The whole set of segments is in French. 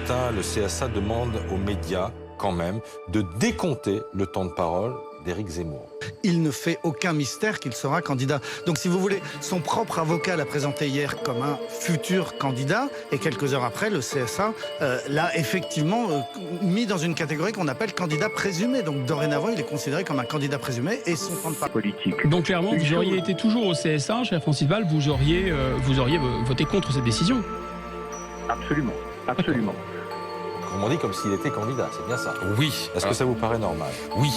matin, le CSA demande aux médias, quand même, de décompter le temps de parole d'Éric Zemmour. Il ne fait aucun mystère qu'il sera candidat. Donc si vous voulez, son propre avocat l'a présenté hier comme un futur candidat, et quelques heures après, le CSA l'a effectivement mis dans une catégorie qu'on appelle candidat présumé. Donc dorénavant, il est considéré comme un candidat présumé et son temps de parole politique. Donc clairement, vous auriez été toujours au CSA, cher Francis Val, vous auriez voté contre cette décision. Absolument, absolument. Comme on dit, comme s'il était candidat, c'est bien ça. Oui. Est-ce que ça vous paraît normal? Oui.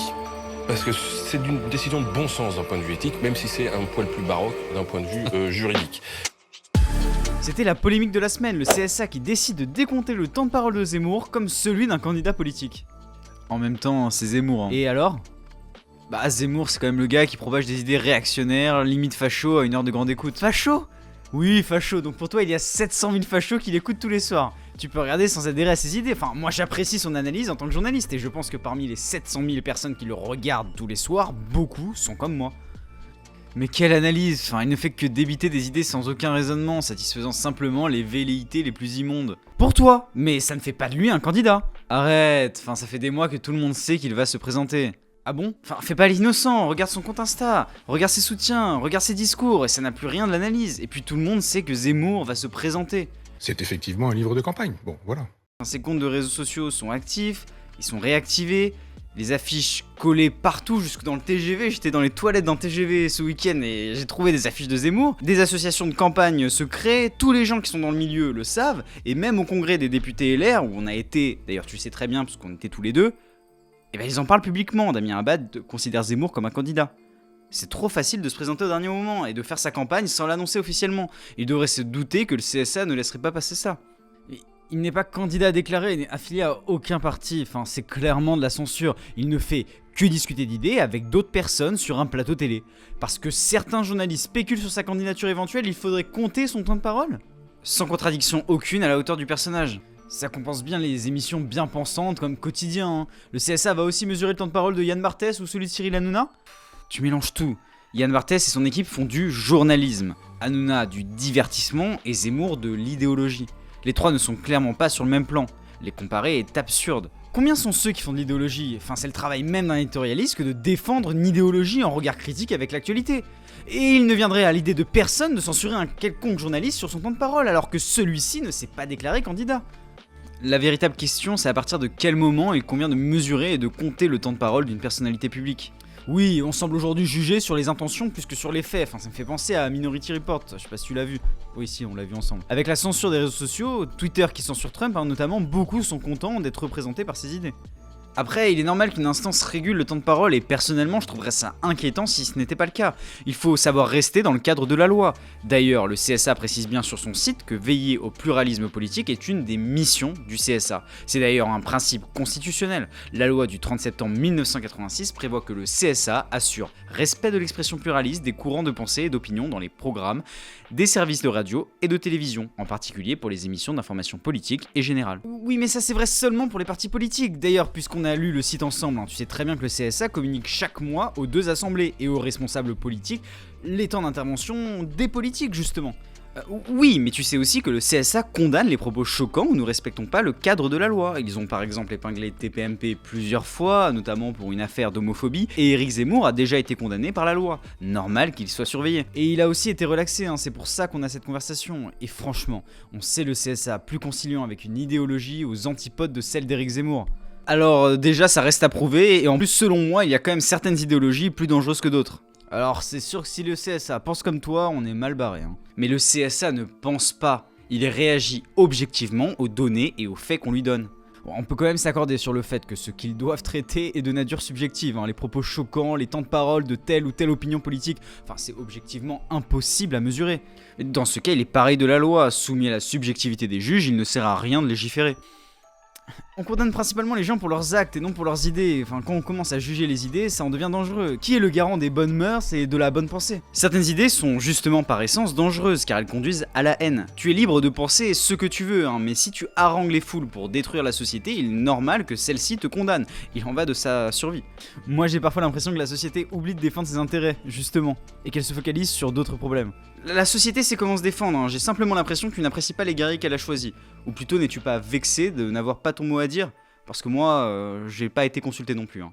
Parce que c'est une décision de bon sens d'un point de vue éthique, même si c'est un poil plus baroque d'un point de vue juridique. C'était la polémique de la semaine, le CSA qui décide de décompter le temps de parole de Zemmour comme celui d'un candidat politique. En même temps, c'est Zemmour. Et alors ? Bah Zemmour, c'est quand même le gars qui propage des idées réactionnaires, limite facho à une heure de grande écoute. Facho ? Oui, facho. Donc pour toi, il y a 700 000 fachos qui l'écoutent tous les soirs. Tu peux regarder sans adhérer à ses idées. Enfin, moi j'apprécie son analyse en tant que journaliste et je pense que parmi les 700 000 personnes qui le regardent tous les soirs, beaucoup sont comme moi. Mais quelle analyse! Enfin, il ne fait que débiter des idées sans aucun raisonnement, satisfaisant simplement les velléités les plus immondes. Pour toi! Mais ça ne fait pas de lui un candidat! Arrête! Enfin, ça fait des mois que tout le monde sait qu'il va se présenter. Ah bon? Enfin, fais pas l'innocent, regarde son compte Insta, regarde ses soutiens, regarde ses discours, et ça n'a plus rien de l'analyse. Et puis tout le monde sait que Zemmour va se présenter. C'est effectivement un livre de campagne, bon, voilà. Ses comptes de réseaux sociaux sont actifs, ils sont réactivés, les affiches collées partout, jusque dans le TGV. J'étais dans les toilettes d'un TGV ce week-end et j'ai trouvé des affiches de Zemmour. Des associations de campagne se créent, tous les gens qui sont dans le milieu le savent, et même au congrès des députés LR, où on a été, d'ailleurs tu le sais très bien parce qu'on était tous les deux, et ben ils en parlent publiquement. Damien Abad considère Zemmour comme un candidat. C'est trop facile de se présenter au dernier moment et de faire sa campagne sans l'annoncer officiellement. Il devrait se douter que le CSA ne laisserait pas passer ça. Il n'est pas candidat déclaré, il n'est affilié à aucun parti, enfin c'est clairement de la censure. Il ne fait que discuter d'idées avec d'autres personnes sur un plateau télé. Parce que certains journalistes spéculent sur sa candidature éventuelle, il faudrait compter son temps de parole. Sans contradiction aucune à la hauteur du personnage. Ça compense bien les émissions bien pensantes comme Quotidien. Hein. Le CSA va aussi mesurer le temps de parole de Yann Barthès ou celui de Cyril Hanouna. Tu mélanges tout. Yann Barthès et son équipe font du journalisme, Hanouna du divertissement et Zemmour de l'idéologie. Les trois ne sont clairement pas sur le même plan. Les comparer est absurde. Combien sont ceux qui font de l'idéologie? Enfin, c'est le travail même d'un éditorialiste que de défendre une idéologie en regard critique avec l'actualité. Et il ne viendrait à l'idée de personne de censurer un quelconque journaliste sur son temps de parole alors que celui-ci ne s'est pas déclaré candidat. La véritable question, c'est à partir de quel moment il convient de mesurer et de compter le temps de parole d'une personnalité publique. Oui, on semble aujourd'hui juger sur les intentions plus que sur les faits. Enfin, ça me fait penser à Minority Report, je sais pas si tu l'as vu. Oui, si, on l'a vu ensemble. Avec la censure des réseaux sociaux, Twitter qui censure Trump, notamment, beaucoup sont contents d'être représentés par ses idées. Après, il est normal qu'une instance régule le temps de parole et personnellement, je trouverais ça inquiétant si ce n'était pas le cas. Il faut savoir rester dans le cadre de la loi. D'ailleurs, le CSA précise bien sur son site que veiller au pluralisme politique est une des missions du CSA. C'est d'ailleurs un principe constitutionnel. La loi du 30 septembre 1986 prévoit que le CSA assure respect de l'expression pluraliste des courants de pensée et d'opinion dans les programmes des services de radio et de télévision, en particulier pour les émissions d'information politique et générale. Oui, mais ça c'est vrai seulement pour les partis politiques. D'ailleurs, puisqu'on a lu le site ensemble, tu sais très bien que le CSA communique chaque mois aux deux assemblées et aux responsables politiques les temps d'intervention des politiques, justement. Oui, mais tu sais aussi que le CSA condamne les propos choquants où nous respectons pas le cadre de la loi. Ils ont par exemple épinglé TPMP plusieurs fois, notamment pour une affaire d'homophobie, et Éric Zemmour a déjà été condamné par la loi. Normal qu'il soit surveillé. Et il a aussi été relaxé, c'est pour ça qu'on a cette conversation. Et franchement, on sait le CSA plus conciliant avec une idéologie aux antipodes de celle d'Éric Zemmour. Alors déjà ça reste à prouver, et en plus selon moi il y a quand même certaines idéologies plus dangereuses que d'autres. Alors c'est sûr que si le CSA pense comme toi, on est mal barré. Mais le CSA ne pense pas, il réagit objectivement aux données et aux faits qu'on lui donne. Bon, on peut quand même s'accorder sur le fait que ce qu'ils doivent traiter est de nature subjective. Les propos choquants, les temps de parole de telle ou telle opinion politique, c'est objectivement impossible à mesurer. Dans ce cas, il est pareil de la loi, soumis à la subjectivité des juges, il ne sert à rien de légiférer. On condamne principalement les gens pour leurs actes et non pour leurs idées. Enfin, quand on commence à juger les idées, ça en devient dangereux. Qui est le garant des bonnes mœurs et de la bonne pensée? Certaines idées sont justement par essence dangereuses car elles conduisent à la haine. Tu es libre de penser ce que tu veux, hein, mais si tu harangues les foules pour détruire la société, il est normal que celle-ci te condamne. Il en va de sa survie. Moi j'ai parfois l'impression que la société oublie de défendre ses intérêts, justement, et qu'elle se focalise sur d'autres problèmes. La société sait comment se défendre, hein. J'ai simplement l'impression que tu n'apprécies pas les guerriers qu'elle a choisis. Ou plutôt, n'es-tu pas vexé de n'avoir pas ton mot à dire? Parce que moi, j'ai pas été consulté non plus. Hein.